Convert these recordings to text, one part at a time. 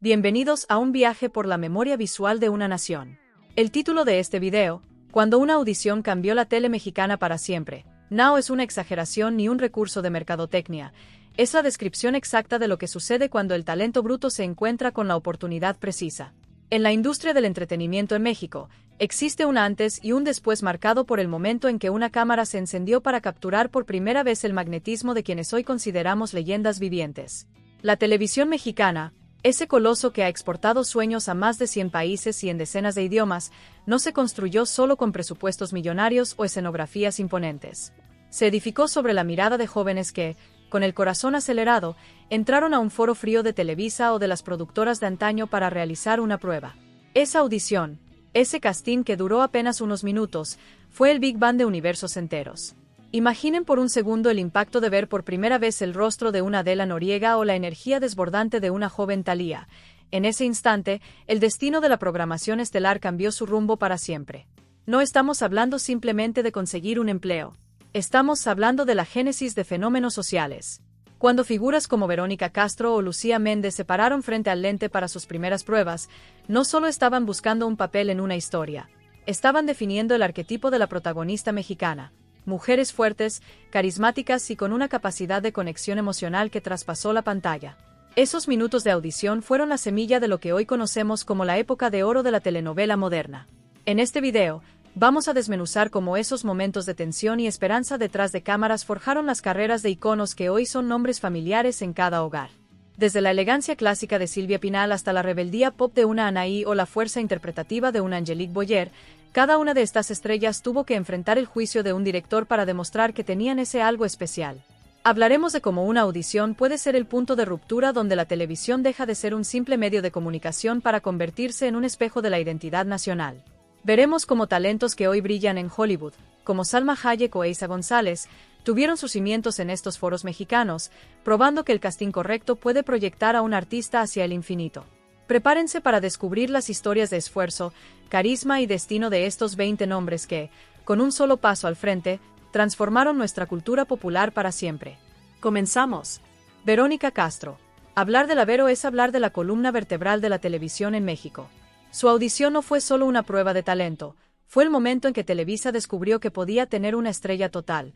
Bienvenidos a un viaje por la memoria visual de una nación. El título de este video, Cuando una audición cambió la tele mexicana para siempre, no es una exageración ni un recurso de mercadotecnia, es la descripción exacta de lo que sucede cuando el talento bruto se encuentra con la oportunidad precisa. En la industria del entretenimiento en México, existe un antes y un después marcado por el momento en que una cámara se encendió para capturar por primera vez el magnetismo de quienes hoy consideramos leyendas vivientes. La televisión mexicana, ese coloso que ha exportado sueños a más de 100 países y en decenas de idiomas, no se construyó solo con presupuestos millonarios o escenografías imponentes. Se edificó sobre la mirada de jóvenes que, con el corazón acelerado, entraron a un foro frío de Televisa o de las productoras de antaño para realizar una prueba. Esa audición, ese casting que duró apenas unos minutos, fue el Big Bang de universos enteros. Imaginen por un segundo el impacto de ver por primera vez el rostro de una Adela Noriega o la energía desbordante de una joven Thalía. En ese instante, el destino de la programación estelar cambió su rumbo para siempre. No estamos hablando simplemente de conseguir un empleo. Estamos hablando de la génesis de fenómenos sociales. Cuando figuras como Verónica Castro o Lucía Méndez se pararon frente al lente para sus primeras pruebas, no solo estaban buscando un papel en una historia, estaban definiendo el arquetipo de la protagonista mexicana. Mujeres fuertes, carismáticas y con una capacidad de conexión emocional que traspasó la pantalla. Esos minutos de audición fueron la semilla de lo que hoy conocemos como la época de oro de la telenovela moderna. En este video, vamos a desmenuzar cómo esos momentos de tensión y esperanza detrás de cámaras forjaron las carreras de iconos que hoy son nombres familiares en cada hogar. Desde la elegancia clásica de Silvia Pinal hasta la rebeldía pop de una Anaí o la fuerza interpretativa de una Angelique Boyer, cada una de estas estrellas tuvo que enfrentar el juicio de un director para demostrar que tenían ese algo especial. Hablaremos de cómo una audición puede ser el punto de ruptura donde la televisión deja de ser un simple medio de comunicación para convertirse en un espejo de la identidad nacional. Veremos cómo talentos que hoy brillan en Hollywood, como Salma Hayek o Eiza González, tuvieron sus cimientos en estos foros mexicanos, probando que el casting correcto puede proyectar a un artista hacia el infinito. Prepárense para descubrir las historias de esfuerzo, carisma y destino de estos 20 nombres que, con un solo paso al frente, transformaron nuestra cultura popular para siempre. Comenzamos. Verónica Castro. Hablar de la Vero es hablar de la columna vertebral de la televisión en México. Su audición no fue solo una prueba de talento, fue el momento en que Televisa descubrió que podía tener una estrella total,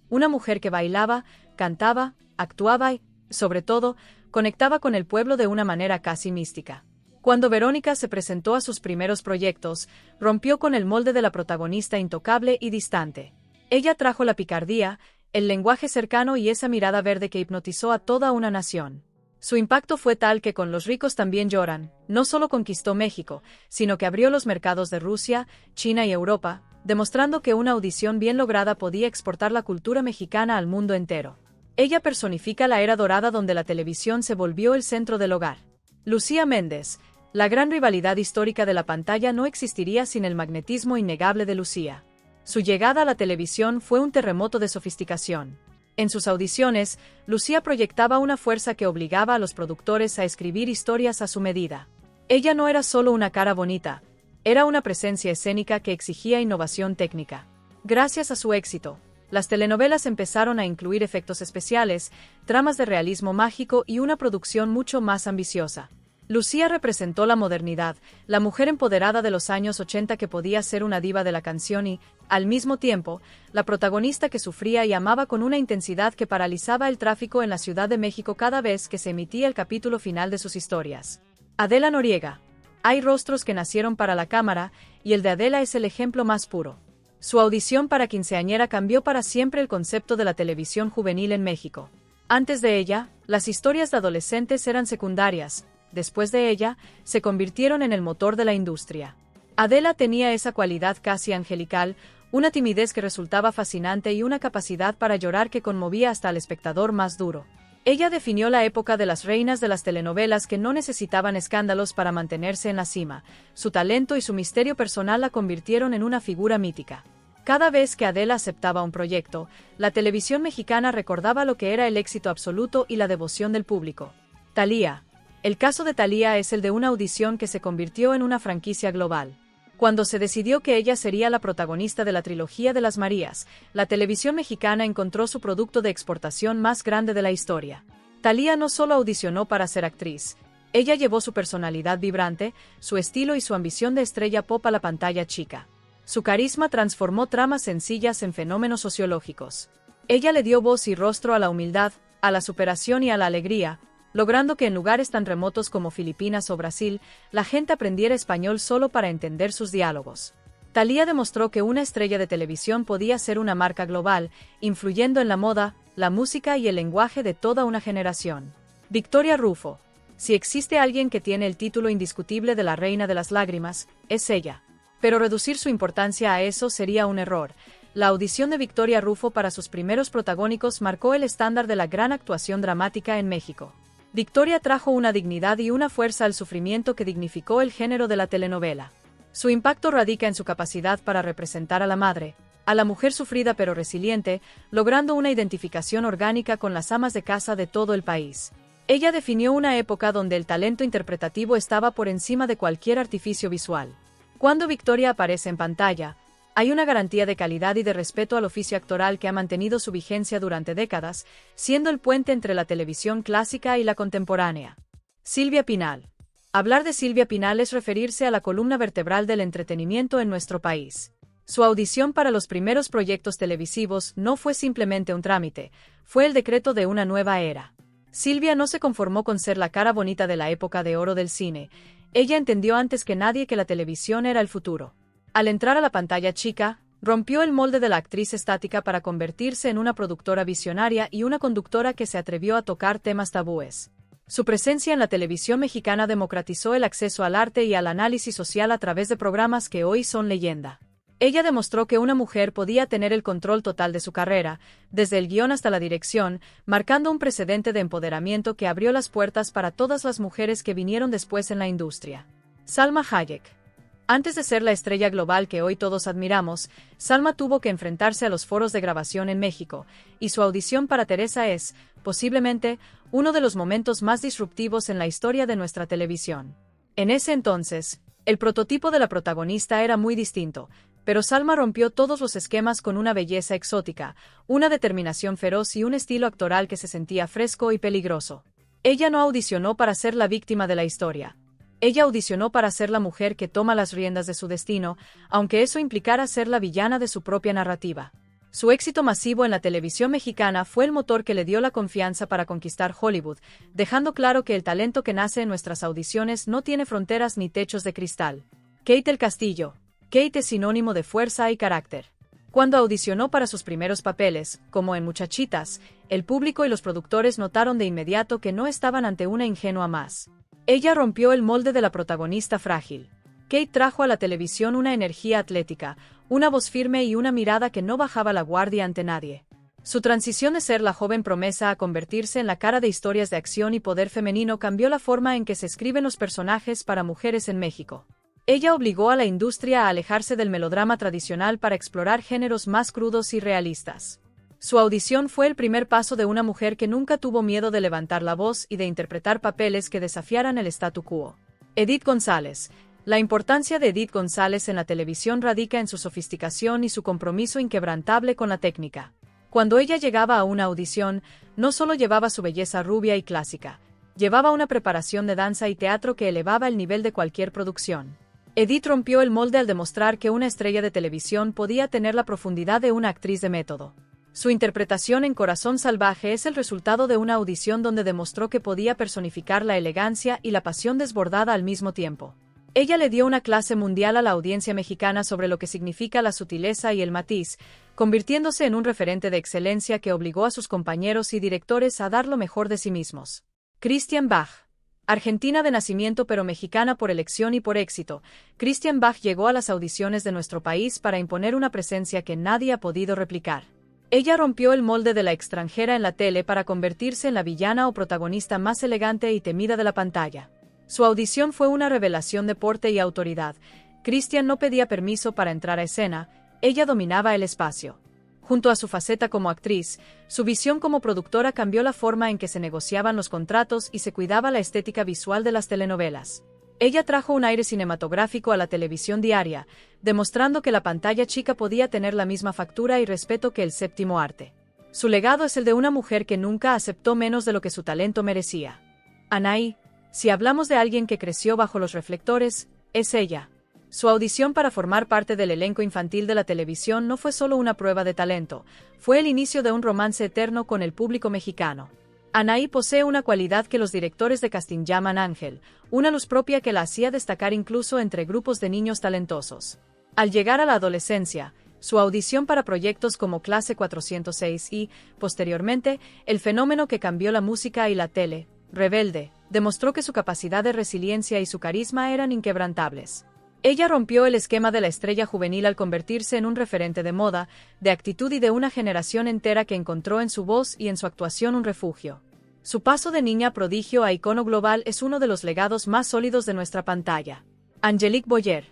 una mujer que bailaba, cantaba, actuaba y, sobre todo, conectaba con el pueblo de una manera casi mística. Cuando Verónica se presentó a sus primeros proyectos, rompió con el molde de la protagonista intocable y distante. Ella trajo la picardía, el lenguaje cercano y esa mirada verde que hipnotizó a toda una nación. Su impacto fue tal que con Los ricos también lloran, no solo conquistó México, sino que abrió los mercados de Rusia, China y Europa, demostrando que una audición bien lograda podía exportar la cultura mexicana al mundo entero. Ella personifica la era dorada donde la televisión se volvió el centro del hogar. Lucía Méndez. La gran rivalidad histórica de la pantalla no existiría sin el magnetismo innegable de Lucía. Su llegada a la televisión fue un terremoto de sofisticación. En sus audiciones, Lucía proyectaba una fuerza que obligaba a los productores a escribir historias a su medida. Ella no era solo una cara bonita, era una presencia escénica que exigía innovación técnica. Gracias a su éxito, las telenovelas empezaron a incluir efectos especiales, tramas de realismo mágico y una producción mucho más ambiciosa. Lucía representó la modernidad, la mujer empoderada de los años 80 que podía ser una diva de la canción y, al mismo tiempo, la protagonista que sufría y amaba con una intensidad que paralizaba el tráfico en la Ciudad de México cada vez que se emitía el capítulo final de sus historias. Adela Noriega. Hay rostros que nacieron para la cámara, y el de Adela es el ejemplo más puro. Su audición para quinceañera cambió para siempre el concepto de la televisión juvenil en México. Antes de ella, las historias de adolescentes eran secundarias. Después de ella, se convirtieron en el motor de la industria. Adela tenía esa cualidad casi angelical, una timidez que resultaba fascinante y una capacidad para llorar que conmovía hasta al espectador más duro. Ella definió la época de las reinas de las telenovelas que no necesitaban escándalos para mantenerse en la cima. Su talento y su misterio personal la convirtieron en una figura mítica. Cada vez que Adela aceptaba un proyecto, la televisión mexicana recordaba lo que era el éxito absoluto y la devoción del público. Thalía. El caso de Thalía es el de una audición que se convirtió en una franquicia global. Cuando se decidió que ella sería la protagonista de la trilogía de las Marías, la televisión mexicana encontró su producto de exportación más grande de la historia. Thalía no solo audicionó para ser actriz, Ella llevó su personalidad vibrante, su estilo y su ambición de estrella pop a la pantalla chica. Su carisma transformó tramas sencillas en fenómenos sociológicos. Ella le dio voz y rostro a la humildad, a la superación y a la alegría, logrando que en lugares tan remotos como Filipinas o Brasil, la gente aprendiera español solo para entender sus diálogos. Thalía demostró que una estrella de televisión podía ser una marca global, influyendo en la moda, la música y el lenguaje de toda una generación. Victoria Rufo. Si existe alguien que tiene el título indiscutible de la reina de las lágrimas, es ella. Pero reducir su importancia a eso sería un error. La audición de Victoria Rufo para sus primeros protagónicos marcó el estándar de la gran actuación dramática en México. Victoria trajo una dignidad y una fuerza al sufrimiento que dignificó el género de la telenovela. Su impacto radica en su capacidad para representar a la madre, a la mujer sufrida pero resiliente, logrando una identificación orgánica con las amas de casa de todo el país. Ella definió una época donde el talento interpretativo estaba por encima de cualquier artificio visual. Cuando Victoria aparece en pantalla, hay una garantía de calidad y de respeto al oficio actoral que ha mantenido su vigencia durante décadas, siendo el puente entre la televisión clásica y la contemporánea. Silvia Pinal. Hablar de Silvia Pinal es referirse a la columna vertebral del entretenimiento en nuestro país. Su audición para los primeros proyectos televisivos no fue simplemente un trámite, fue el decreto de una nueva era. Silvia no se conformó con ser la cara bonita de la época de oro del cine, ella entendió antes que nadie que la televisión era el futuro. Al entrar a la pantalla chica, rompió el molde de la actriz estática para convertirse en una productora visionaria y una conductora que se atrevió a tocar temas tabúes. Su presencia en la televisión mexicana democratizó el acceso al arte y al análisis social a través de programas que hoy son leyenda. Ella demostró que una mujer podía tener el control total de su carrera, desde el guión hasta la dirección, marcando un precedente de empoderamiento que abrió las puertas para todas las mujeres que vinieron después en la industria. Salma Hayek. Antes de ser la estrella global que hoy todos admiramos, Salma tuvo que enfrentarse a los foros de grabación en México, y su audición para Teresa es, posiblemente, uno de los momentos más disruptivos en la historia de nuestra televisión. En ese entonces, el prototipo de la protagonista era muy distinto, pero Salma rompió todos los esquemas con una belleza exótica, una determinación feroz y un estilo actoral que se sentía fresco y peligroso. Ella no audicionó para ser la víctima de la historia. Ella audicionó para ser la mujer que toma las riendas de su destino, aunque eso implicara ser la villana de su propia narrativa. Su éxito masivo en la televisión mexicana fue el motor que le dio la confianza para conquistar Hollywood, dejando claro que el talento que nace en nuestras audiciones no tiene fronteras ni techos de cristal. Kate del Castillo. Kate es sinónimo de fuerza y carácter. Cuando audicionó para sus primeros papeles, como en Muchachitas, el público y los productores notaron de inmediato que no estaban ante una ingenua más. Ella rompió el molde de la protagonista frágil. Kate trajo a la televisión una energía atlética, una voz firme y una mirada que no bajaba la guardia ante nadie. Su transición de ser la joven promesa a convertirse en la cara de historias de acción y poder femenino cambió la forma en que se escriben los personajes para mujeres en México. Ella obligó a la industria a alejarse del melodrama tradicional para explorar géneros más crudos y realistas. Su audición fue el primer paso de una mujer que nunca tuvo miedo de levantar la voz y de interpretar papeles que desafiaran el statu quo. Edith González. La importancia de Edith González en la televisión radica en su sofisticación y su compromiso inquebrantable con la técnica. Cuando ella llegaba a una audición, no solo llevaba su belleza rubia y clásica, llevaba una preparación de danza y teatro que elevaba el nivel de cualquier producción. Edith rompió el molde al demostrar que una estrella de televisión podía tener la profundidad de una actriz de método. Su interpretación en Corazón Salvaje es el resultado de una audición donde demostró que podía personificar la elegancia y la pasión desbordada al mismo tiempo. Ella le dio una clase mundial a la audiencia mexicana sobre lo que significa la sutileza y el matiz, convirtiéndose en un referente de excelencia que obligó a sus compañeros y directores a dar lo mejor de sí mismos. Christian Bach. Argentina de nacimiento pero mexicana por elección y por éxito, Christian Bach llegó a las audiciones de nuestro país para imponer una presencia que nadie ha podido replicar. Ella rompió el molde de la extranjera en la tele para convertirse en la villana o protagonista más elegante y temida de la pantalla. Su audición fue una revelación de porte y autoridad. Christian no pedía permiso para entrar a escena, ella dominaba el espacio. Junto a su faceta como actriz, su visión como productora cambió la forma en que se negociaban los contratos y se cuidaba la estética visual de las telenovelas. Ella trajo un aire cinematográfico a la televisión diaria, demostrando que la pantalla chica podía tener la misma factura y respeto que el séptimo arte. Su legado es el de una mujer que nunca aceptó menos de lo que su talento merecía. Anaí. Si hablamos de alguien que creció bajo los reflectores, es ella. Su audición para formar parte del elenco infantil de la televisión no fue solo una prueba de talento, fue el inicio de un romance eterno con el público mexicano. Anaí posee una cualidad que los directores de casting llaman ángel, una luz propia que la hacía destacar incluso entre grupos de niños talentosos. Al llegar a la adolescencia, su audición para proyectos como Clase 406 y, posteriormente, el fenómeno que cambió la música y la tele, Rebelde, demostró que su capacidad de resiliencia y su carisma eran inquebrantables. Ella rompió el esquema de la estrella juvenil al convertirse en un referente de moda, de actitud y de una generación entera que encontró en su voz y en su actuación un refugio. Su paso de niña prodigio a icono global es uno de los legados más sólidos de nuestra pantalla. Angelique Boyer.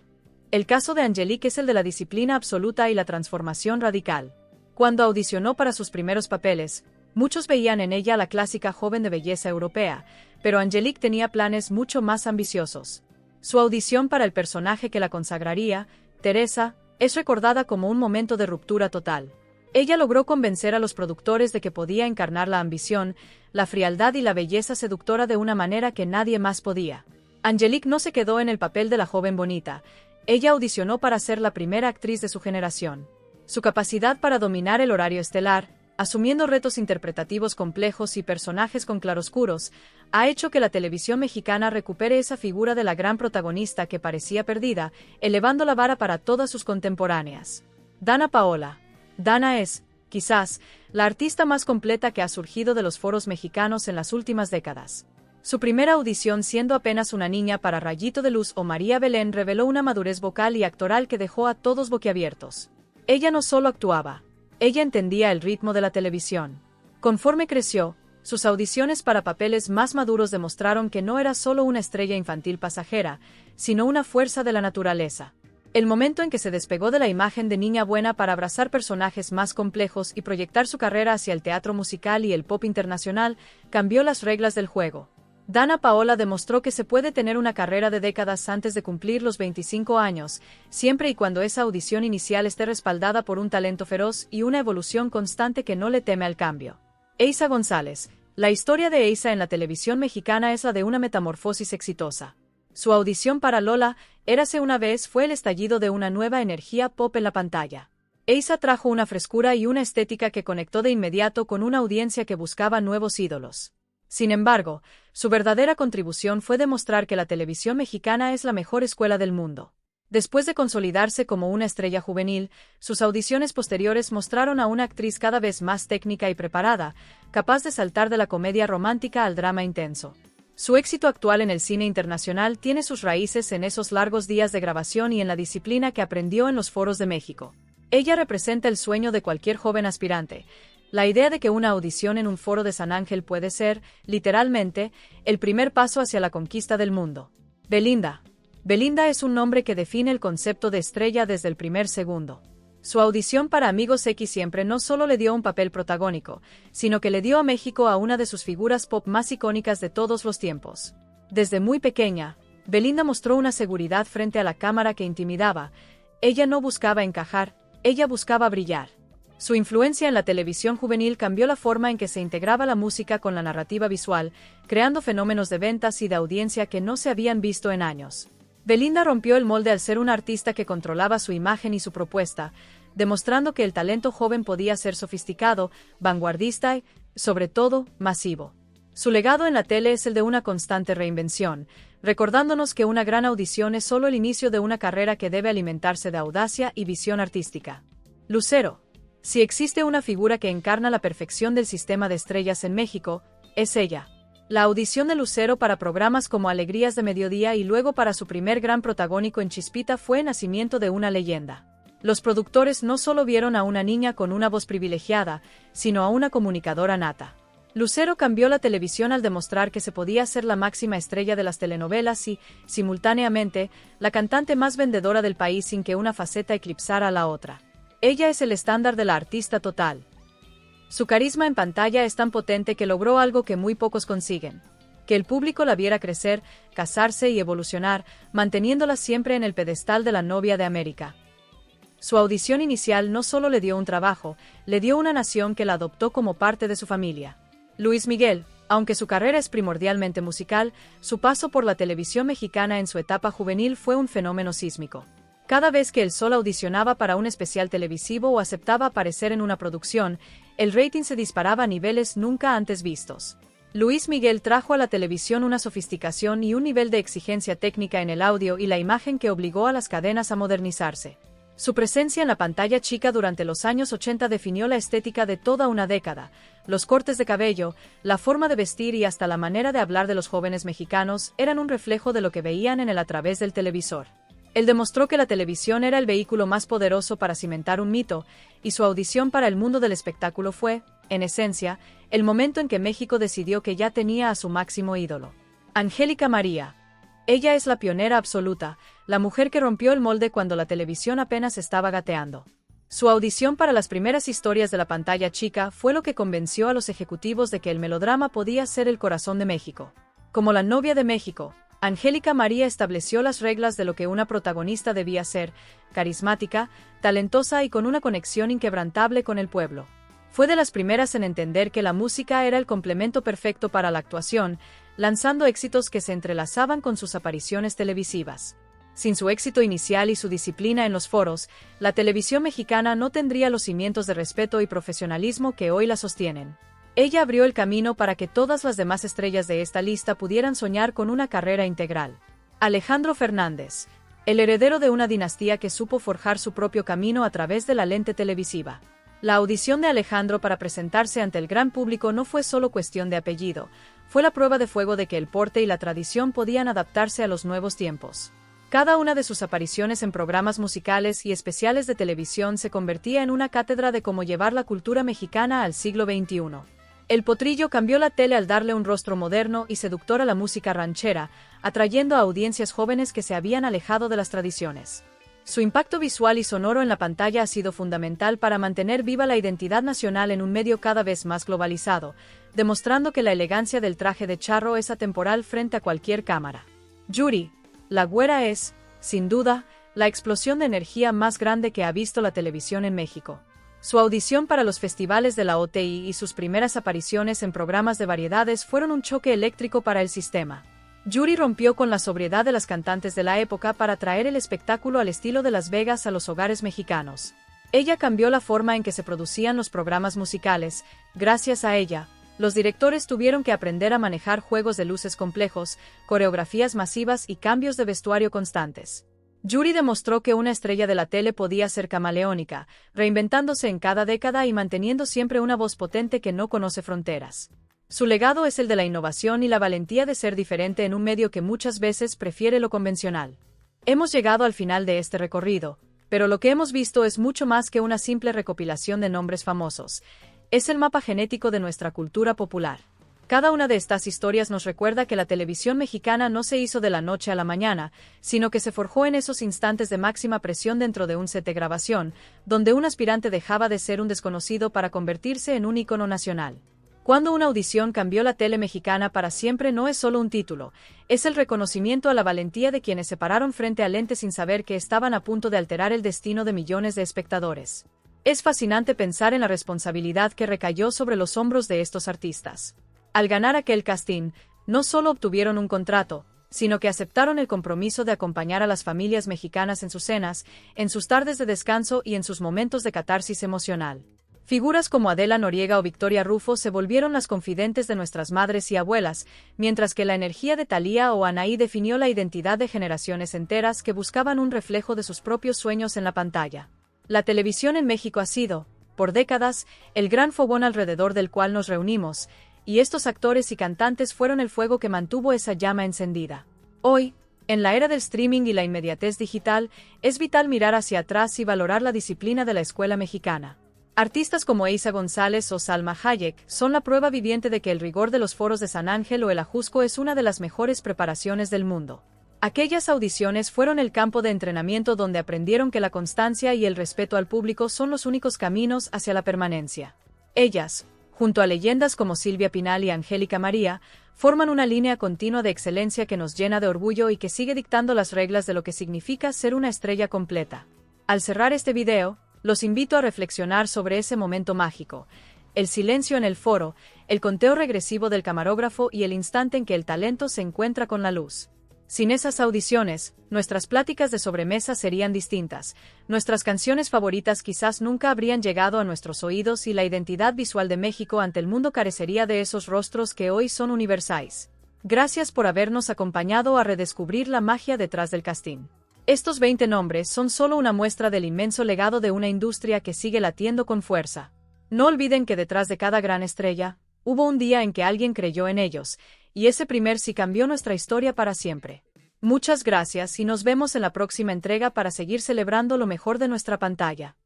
El caso de Angelique es el de la disciplina absoluta y la transformación radical. Cuando audicionó para sus primeros papeles, muchos veían en ella la clásica joven de belleza europea, pero Angelique tenía planes mucho más ambiciosos. Su audición para el personaje que la consagraría, Teresa, es recordada como un momento de ruptura total. Ella logró convencer a los productores de que podía encarnar la ambición, la frialdad y la belleza seductora de una manera que nadie más podía. Angelique no se quedó en el papel de la joven bonita, ella audicionó para ser la primera actriz de su generación. Su capacidad para dominar el horario estelar, asumiendo retos interpretativos complejos y personajes con claroscuros, ha hecho que la televisión mexicana recupere esa figura de la gran protagonista que parecía perdida, elevando la vara para todas sus contemporáneas. Danna Paola. Danna es, quizás, la artista más completa que ha surgido de los foros mexicanos en las últimas décadas. Su primera audición siendo apenas una niña para Rayito de Luz o María Belén reveló una madurez vocal y actoral que dejó a todos boquiabiertos. Ella no solo actuaba, ella entendía el ritmo de la televisión. Conforme creció, sus audiciones para papeles más maduros demostraron que no era solo una estrella infantil pasajera, sino una fuerza de la naturaleza. El momento en que se despegó de la imagen de niña buena para abrazar personajes más complejos y proyectar su carrera hacia el teatro musical y el pop internacional, cambió las reglas del juego. Danna Paola demostró que se puede tener una carrera de décadas antes de cumplir los 25 años, siempre y cuando esa audición inicial esté respaldada por un talento feroz y una evolución constante que no le teme al cambio. Eiza González. La historia de Eiza en la televisión mexicana es la de una metamorfosis exitosa. Su audición para Lola, Érase una vez, fue el estallido de una nueva energía pop en la pantalla. Eiza trajo una frescura y una estética que conectó de inmediato con una audiencia que buscaba nuevos ídolos. Sin embargo, su verdadera contribución fue demostrar que la televisión mexicana es la mejor escuela del mundo. Después de consolidarse como una estrella juvenil, sus audiciones posteriores mostraron a una actriz cada vez más técnica y preparada, capaz de saltar de la comedia romántica al drama intenso. Su éxito actual en el cine internacional tiene sus raíces en esos largos días de grabación y en la disciplina que aprendió en los foros de México. Ella representa el sueño de cualquier joven aspirante. La idea de que una audición en un foro de San Ángel puede ser, literalmente, el primer paso hacia la conquista del mundo. Belinda. Belinda es un nombre que define el concepto de estrella desde el primer segundo. Su audición para Amigos X siempre no solo le dio un papel protagónico, sino que le dio a México a una de sus figuras pop más icónicas de todos los tiempos. Desde muy pequeña, Belinda mostró una seguridad frente a la cámara que intimidaba. Ella no buscaba encajar, ella buscaba brillar. Su influencia en la televisión juvenil cambió la forma en que se integraba la música con la narrativa visual, creando fenómenos de ventas y de audiencia que no se habían visto en años. Belinda rompió el molde al ser una artista que controlaba su imagen y su propuesta, demostrando que el talento joven podía ser sofisticado, vanguardista y, sobre todo, masivo. Su legado en la tele es el de una constante reinvención, recordándonos que una gran audición es solo el inicio de una carrera que debe alimentarse de audacia y visión artística. Lucero. Si existe una figura que encarna la perfección del sistema de estrellas en México, es ella. La audición de Lucero para programas como Alegrías de Mediodía y luego para su primer gran protagónico en Chispita fue el nacimiento de una leyenda. Los productores no solo vieron a una niña con una voz privilegiada, sino a una comunicadora nata. Lucero cambió la televisión al demostrar que se podía ser la máxima estrella de las telenovelas y, simultáneamente, la cantante más vendedora del país sin que una faceta eclipsara a la otra. Ella es el estándar de la artista total. Su carisma en pantalla es tan potente que logró algo que muy pocos consiguen: que el público la viera crecer, casarse y evolucionar, manteniéndola siempre en el pedestal de la novia de América. Su audición inicial no solo le dio un trabajo, le dio una nación que la adoptó como parte de su familia. Luis Miguel. Aunque su carrera es primordialmente musical, su paso por la televisión mexicana en su etapa juvenil fue un fenómeno sísmico. Cada vez que El Sol audicionaba para un especial televisivo o aceptaba aparecer en una producción, el rating se disparaba a niveles nunca antes vistos. Luis Miguel trajo a la televisión una sofisticación y un nivel de exigencia técnica en el audio y la imagen que obligó a las cadenas a modernizarse. Su presencia en la pantalla chica durante los años 80 definió la estética de toda una década. Los cortes de cabello, la forma de vestir y hasta la manera de hablar de los jóvenes mexicanos eran un reflejo de lo que veían en él a través del televisor. Él demostró que la televisión era el vehículo más poderoso para cimentar un mito, y su audición para el mundo del espectáculo fue, en esencia, el momento en que México decidió que ya tenía a su máximo ídolo. Angélica María. Ella es la pionera absoluta, la mujer que rompió el molde cuando la televisión apenas estaba gateando. Su audición para las primeras historias de la pantalla chica fue lo que convenció a los ejecutivos de que el melodrama podía ser el corazón de México. Como la novia de México, Angélica María estableció las reglas de lo que una protagonista debía ser: carismática, talentosa y con una conexión inquebrantable con el pueblo. Fue de las primeras en entender que la música era el complemento perfecto para la actuación, lanzando éxitos que se entrelazaban con sus apariciones televisivas. Sin su éxito inicial y su disciplina en los foros, la televisión mexicana no tendría los cimientos de respeto y profesionalismo que hoy la sostienen. Ella abrió el camino para que todas las demás estrellas de esta lista pudieran soñar con una carrera integral. Alejandro Fernández, el heredero de una dinastía que supo forjar su propio camino a través de la lente televisiva. La audición de Alejandro para presentarse ante el gran público no fue solo cuestión de apellido, fue la prueba de fuego de que el porte y la tradición podían adaptarse a los nuevos tiempos. Cada una de sus apariciones en programas musicales y especiales de televisión se convertía en una cátedra de cómo llevar la cultura mexicana al siglo XXI. El Potrillo cambió la tele al darle un rostro moderno y seductor a la música ranchera, atrayendo a audiencias jóvenes que se habían alejado de las tradiciones. Su impacto visual y sonoro en la pantalla ha sido fundamental para mantener viva la identidad nacional en un medio cada vez más globalizado, demostrando que la elegancia del traje de charro es atemporal frente a cualquier cámara. Yuri, la güera es, sin duda, la explosión de energía más grande que ha visto la televisión en México. Su audición para los festivales de la OTI y sus primeras apariciones en programas de variedades fueron un choque eléctrico para el sistema. Yuri rompió con la sobriedad de las cantantes de la época para traer el espectáculo al estilo de Las Vegas a los hogares mexicanos. Ella cambió la forma en que se producían los programas musicales. Gracias a ella, los directores tuvieron que aprender a manejar juegos de luces complejos, coreografías masivas y cambios de vestuario constantes. Yuri demostró que una estrella de la tele podía ser camaleónica, reinventándose en cada década y manteniendo siempre una voz potente que no conoce fronteras. Su legado es el de la innovación y la valentía de ser diferente en un medio que muchas veces prefiere lo convencional. Hemos llegado al final de este recorrido, pero lo que hemos visto es mucho más que una simple recopilación de nombres famosos. Es el mapa genético de nuestra cultura popular. Cada una de estas historias nos recuerda que la televisión mexicana no se hizo de la noche a la mañana, sino que se forjó en esos instantes de máxima presión dentro de un set de grabación, donde un aspirante dejaba de ser un desconocido para convertirse en un ícono nacional. Cuando una audición cambió la tele mexicana para siempre no es solo un título, es el reconocimiento a la valentía de quienes se pararon frente al lente sin saber que estaban a punto de alterar el destino de millones de espectadores. Es fascinante pensar en la responsabilidad que recayó sobre los hombros de estos artistas. Al ganar aquel casting, no solo obtuvieron un contrato, sino que aceptaron el compromiso de acompañar a las familias mexicanas en sus cenas, en sus tardes de descanso y en sus momentos de catarsis emocional. Figuras como Adela Noriega o Victoria Rufo se volvieron las confidentes de nuestras madres y abuelas, mientras que la energía de Thalía o Anaí definió la identidad de generaciones enteras que buscaban un reflejo de sus propios sueños en la pantalla. La televisión en México ha sido, por décadas, el gran fogón alrededor del cual nos reunimos, y estos actores y cantantes fueron el fuego que mantuvo esa llama encendida. Hoy, en la era del streaming y la inmediatez digital, es vital mirar hacia atrás y valorar la disciplina de la escuela mexicana. Artistas como Eiza González o Salma Hayek son la prueba viviente de que el rigor de los foros de San Ángel o el Ajusco es una de las mejores preparaciones del mundo. Aquellas audiciones fueron el campo de entrenamiento donde aprendieron que la constancia y el respeto al público son los únicos caminos hacia la permanencia. Ellas, junto a leyendas como Silvia Pinal y Angélica María, forman una línea continua de excelencia que nos llena de orgullo y que sigue dictando las reglas de lo que significa ser una estrella completa. Al cerrar este video, los invito a reflexionar sobre ese momento mágico. el silencio en el foro, el conteo regresivo del camarógrafo y el instante en que el talento se encuentra con la luz. Sin esas audiciones, nuestras pláticas de sobremesa serían distintas, nuestras canciones favoritas quizás nunca habrían llegado a nuestros oídos y la identidad visual de México ante el mundo carecería de esos rostros que hoy son universales. Gracias por habernos acompañado a redescubrir la magia detrás del casting. Estos 20 nombres son solo una muestra del inmenso legado de una industria que sigue latiendo con fuerza. No olviden que detrás de cada gran estrella, hubo un día en que alguien creyó en ellos, y ese primer sí cambió nuestra historia para siempre. Muchas gracias y nos vemos en la próxima entrega para seguir celebrando lo mejor de nuestra pantalla.